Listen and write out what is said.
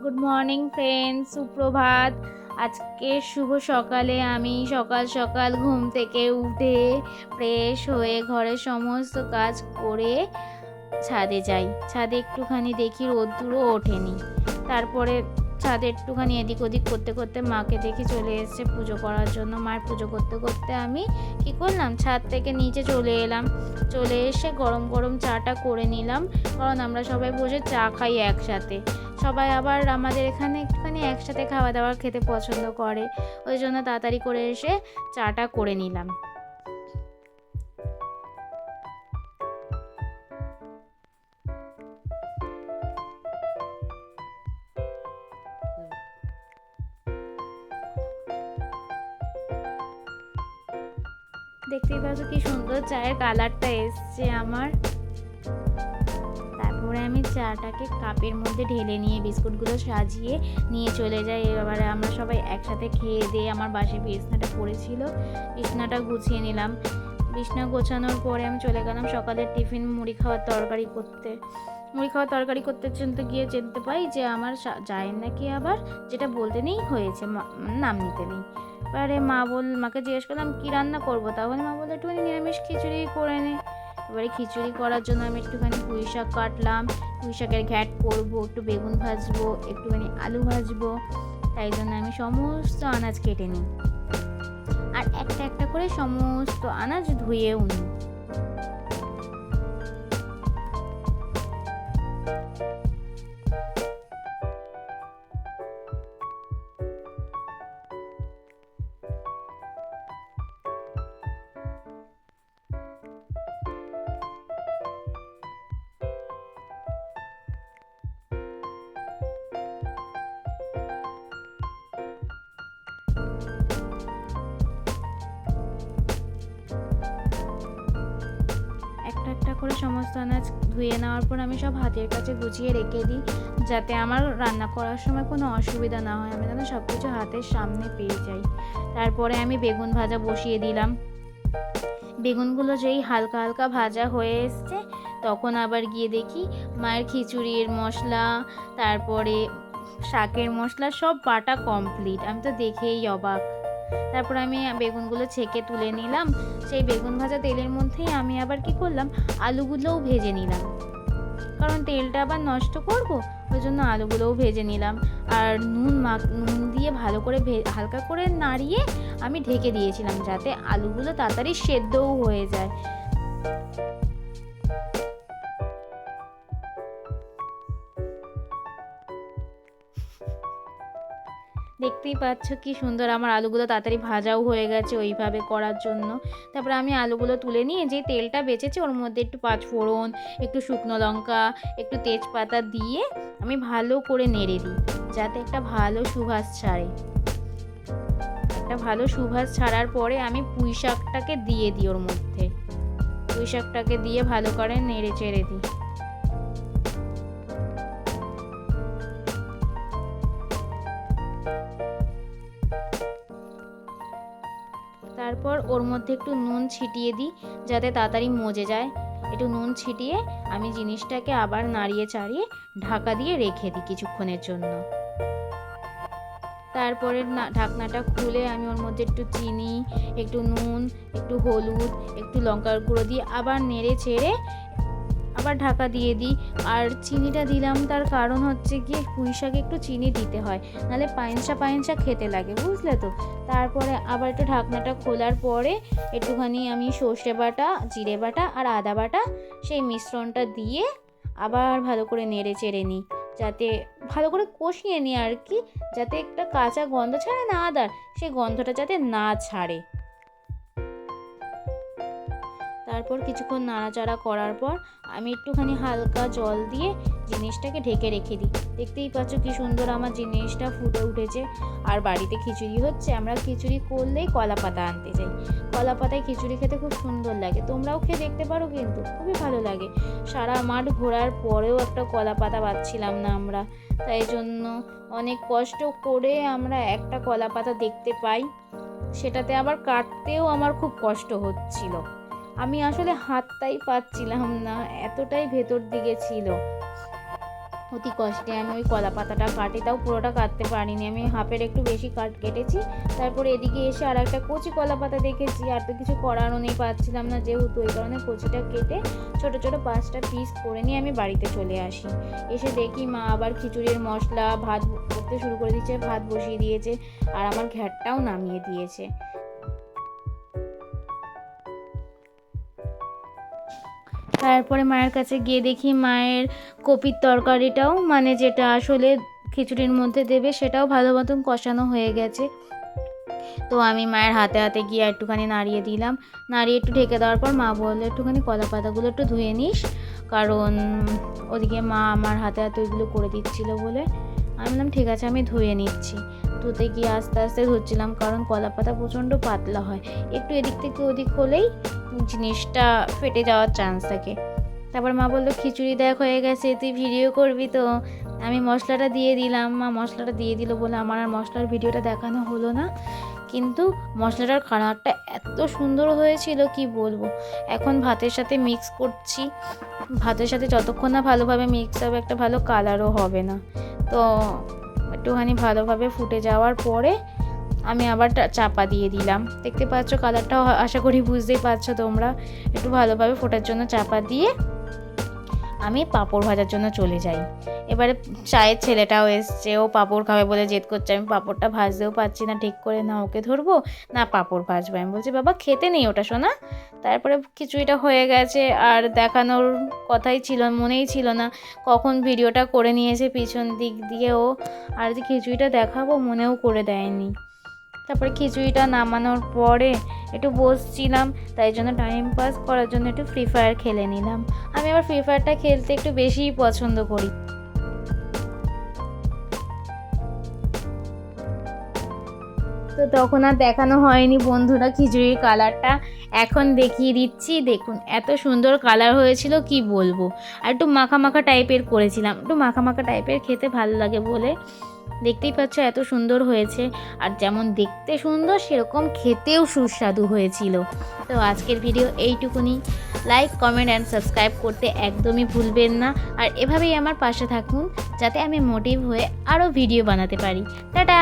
Good morning friends, সুপ্রভাত। আজকে শুভ সকালে আমি সকাল সকাল ঘুম থেকে উঠে ফ্রেশ হয়ে ঘরের সমস্ত কাজ করে ছাদে যাই। ছাদে একটুখানি দেখি রোদ্দুরও ওঠেনি। তারপরে ছাদে একটুখানি এদিক ওদিক করতে করতে মাকে দেখি চলে এসেছে পুজো করার জন্য। মায়ের পুজো করতে করতে আমি কি করলাম, ছাদ থেকে নিচে চলে এলাম। চলে এসে গরম গরম চাটা করে নিলাম, কারণ আমরা সবাই বসে চা খাই একসাথে। সবাই আবার আমাদের এখানে একটুখানি একসাথে খাওয়া দাওয়া খেতে পছন্দ করে, ওই জন্য তাড়াতাড়ি করে এসে চাটা করে নিলাম। দেখতেই পাচ্ছ কি সুন্দর চায়ের কালারটা এসছে আমার। তারপরে আমি চাটাকে কাপের মধ্যে ঢেলে নিয়ে বিস্কুটগুলো সাজিয়ে নিয়ে চলে যাই। এবারে আমরা সবাই একসাথে খেয়ে দিয়ে, আমার বাসে বিছনাটা পড়েছিল, বিছনাটা গুছিয়ে নিলাম। বিছনা গোছানোর পরে আমি চলে গেলাম সকালের টিফিন মুড়ি খাওয়ার তরকারি করতে। মুড়ি খাওয়ার তরকারি করতে চলতে গিয়ে জানতে পাই যে আমার জায়ের নাকি আবার যেটা বলতে নেই হয়েছে, নাম নিতে নেই। এবারে মাকে জিজ্ঞেস করলাম কী রান্না করবো, তাহলে মা বললো একটুখানি নিরামিষ খিচুড়ি করে নে। এবারে খিচুড়ি করার জন্য আমি একটুখানি পুঁই শাক কাটলাম, পুঁই শাকের ঘ্যাট করবো, একটু বেগুন ভাজবো, একটুখানি আলু ভাজবো। তাই জন্য আমি সমস্ত আনাজ কেটে নিই, আর একটা একটা করে সমস্ত আনাজ ধুয়েও নিই। একটা একটা করে সমস্ত আনাজ ধুয়ে নেওয়ার পর আমি সব হাতের কাছে গুছিয়ে রেখে দিই, যাতে আমার রান্না করার সময় কোনো অসুবিধা না হয়, আমি যেন সব কিছু হাতের সামনে পেয়ে যাই। তারপরে আমি বেগুন ভাজা বসিয়ে দিলাম। বেগুনগুলো যেই হালকা হালকা ভাজা হয়ে এসছে, তখন আবার গিয়ে দেখি মায়ের খিচুড়ির মশলা, তারপরে শাকের মশলা সব বাটা কমপ্লিট। আমি তো দেখেই অবাক। তারপর আমি বেগুনগুলো ছেঁকে তুলে নিলাম। সেই বেগুন ভাজা তেলের মধ্যেই আমি আবার কি করলাম, আলুগুলোও ভেজে নিলাম, কারণ তেলটা আবার নষ্ট করব, ওই জন্য আলুগুলোও ভেজে নিলাম। আর নুন দিয়ে ভালো করে হালকা করে নাড়িয়ে আমি ঢেকে দিয়েছিলাম, যাতে আলুগুলো তাড়াতাড়ি সেদ্ধও হয়ে যায়। দেখতেই পাচ্ছ কি সুন্দর আমার আলুগুলো তাড়াতাড়ি ভাজাও হয়ে গেছে ওইভাবে করার জন্য। তারপরে আমি আলুগুলো তুলে নিয়ে যে তেলটা বেঁচেছে ওর মধ্যে একটু পাঁচফোড়ন, একটু শুকনো লঙ্কা, একটু তেজপাতা দিয়ে আমি ভালো করে নেড়ে দিই, যাতে একটা ভালো সুবাস ছাড়ে। একটা ভালো সুবাস ছাড়ার পরে আমি পুঁই শাকটাকে দিয়ে দিই ওর মধ্যে। পুঁই শাকটাকে দিয়ে ভালো করে নেড়ে চেড়ে দিই। তারপর ওর মধ্যে একটু নুন ছিটিয়ে দিই, যাতে তাড়াতাড়ি মজে যায়। একটু নুন ছিটিয়ে আমি জিনিসটাকে আবার নাড়িয়ে চাড়িয়ে ঢাকা দিয়ে রেখে দিই কিছুক্ষণের জন্য। তারপরে ঢাকনাটা খুলে আমি ওর মধ্যে একটু চিনি, একটু নুন, একটু হলুদ, একটু লঙ্কার গুঁড়ো দিয়ে আবার নেড়ে চেড়ে আবার ঢাকা দিয়ে দিই। আর চিনিটা দিলাম তার কারণ হচ্ছে গিয়ে পুঁই শাকে একটু চিনি দিতে হয়, নাহলে পায়েনসা পায়েনসা খেতে লাগে, বুঝলে তো। তারপরে আবার একটু ঢাকনাটা খোলার পরে একটুখানি আমি সর্ষে বাটা, জিরে বাটা আর আদা বাটা সেই মিশ্রণটা দিয়ে আবার ভালো করে নেড়ে চেড়ে নিই, যাতে ভালো করে কষিয়ে নিই আর কি, যাতে একটা কাঁচা গন্ধ ছাড়ে না আদার, সেই গন্ধটা যাতে না ছাড়ে। তারপর কিছুক্ষণ নাড়াচাড়া করার পর আমি একটুখানি হালকা জল দিয়ে জিনিসটাকে ঢেকে রেখে দিই। দেখতেই পাচ্ছ কি সুন্দর আমার জিনিসটা ফুটে উঠেছে। আর বাড়িতে খিচুড়ি হচ্ছে, আমরা খিচুড়ি করলেই কলা পাতা আনতে যাই। কলা পাতায় খিচুড়ি খেতে খুব সুন্দর লাগে, তোমরাও খেয়ে দেখতে পারো, কিন্তু খুবই ভালো লাগে। সারা মাঠ ঘোরার পরেও একটা কলা পাতা পাচ্ছিলাম না আমরা, তাই জন্য অনেক কষ্ট করে আমরা একটা কলা পাতা দেখতে পাই, সেটাতে আবার কাটতেও আমার খুব কষ্ট হচ্ছিল। আমি আসলে হাতটাই পাচ্ছিলাম না, এতটাই ভেতর দিকে ছিল। অতি কষ্টে আমি ওই কলা পাতাটা কাটি, তাও পুরোটা কাটতে পারিনি, আমি হাফের একটু বেশি কেটেছি। তারপরে এদিকে এসে আর একটা কচি কলা পাতা দেখেছি, আর তো কিছু করারও নেই, পাচ্ছিলাম না যেহেতু, ওই কারণে কচিটা কেটে ছোট ছোট 5টা পিস করে নিয়ে আমি বাড়িতে চলে আসি। এসে দেখি মা আবার খিচুড়ির মশলা ভাত করতে শুরু করে দিয়েছে, ভাত বসিয়ে দিয়েছে, আর আমার ঘ্যাটটাও নামিয়ে দিয়েছে। তারপরে মায়ের কাছে গিয়ে দেখি মায়ের কপির তরকারিটাও, মানে যেটা আসলে খিচুড়ির মধ্যে দেবে, সেটাও ভালো মতন কষানো হয়ে গেছে। তো আমি মায়ের হাতে হাতে গিয়ে একটুখানি নাড়িয়ে দিলাম, নাড়িয়ে একটু ঢেকে দেওয়ার পর মা বললো একটুখানি কলা পাতাগুলো একটু ধুয়ে নিস, কারণ ওদিকে মা আমার হাতে হাতে ওইগুলো করে দিচ্ছিলো বলে। আমি বললাম ঠিক আছে, আমি ধুয়ে নিচ্ছি। ধুতে গিয়ে আস্তে আস্তে ধুচ্ছিলাম, কারণ কলা পাতা প্রচণ্ড পাতলা হয়, একটু এদিক থেকে ওদিক হলেই জিনিসটা ফেটে যাওয়ার চান্স থাকে। তারপর মা বললো খিচুড়ি দেখ হয়ে গেছে, তুই ভিডিও করবি তো? আমি মশলাটা দিয়ে দিলাম, মা মশলাটা দিয়ে দিল বলে আমার আর মশলার ভিডিওটা দেখানো হলো না, কিন্তু মশলাটার কালারটা এত সুন্দর হয়েছিল কি বলবো। এখন ভাতের সাথে মিক্স করছি, ভাতের সাথে যতক্ষণ না ভালোভাবে মিক্স হবে একটা ভালো কালারও হবে না। তো একটুখানি ভালোভাবে ফুটে যাওয়ার পরে আমি আবার চাপা দিয়ে দিলাম। দেখতে পাচ্ছ কালারটাও আশা করি বুঝতেই পারছো তোমরা। একটু ভালোভাবে ফোটার জন্য চাপা দিয়ে আমি পাঁপড় ভাজার জন্য চলে যাই। এবারে চায়ের ছেলেটাও এসছে, ও পাঁপড় খাবে বলে জেদ করছে। আমি পাঁপড়টা ভাজতেও পারছি না ঠিক করে, না ওকে ধরবো না পাঁপড় ভাজবো। আমি বলছি বাবা খেতে নেই ওটা শোনা। তারপরে খিচুড়িটা হয়ে গেছে, আর দেখানোর কথাই ছিল, মনেই ছিল না কখন ভিডিওটা করে নিয়েছে পিছন দিক দিয়েও, আর যে খিচুড়িটা দেখাবো মনেও করে দেয়নি। তারপরে খিচুড়িটা নামানোর পরে একটু বসছিলাম, তাই জন্য টাইম পাস করার জন্য একটু ফ্রি ফায়ার খেলে নিলাম। আমি আবার ফ্রি ফায়ারটা খেলতে একটু বেশিই পছন্দ করি। তো তখন আর দেখানো হয়নি বন্ধুরা খিচুড়ির কালারটা, এখন দেখিয়ে দিচ্ছি। দেখুন এত সুন্দর কালার হয়েছিল কি বলবো। আর একটু মাখা মাখা টাইপের করেছিলাম, একটু মাখা মাখা টাইপের খেতে ভালো লাগে বলে। দেখতেই পাচ্ছ এত সুন্দর হয়েছে, আর যেমন দেখতে সুন্দর সেরকম খেতেও সুস্বাদু হয়েছিল। তো আজকের ভিডিও এইটুকুনি। লাইক কমেন্ট অ্যান্ড সাবস্ক্রাইব করতে একদমই ভুলবেন না, আর এভাবেই আমার পাশে থাকুন যাতে আমি মোটিভ হয়ে আরও ভিডিও বানাতে পারি। টাটা।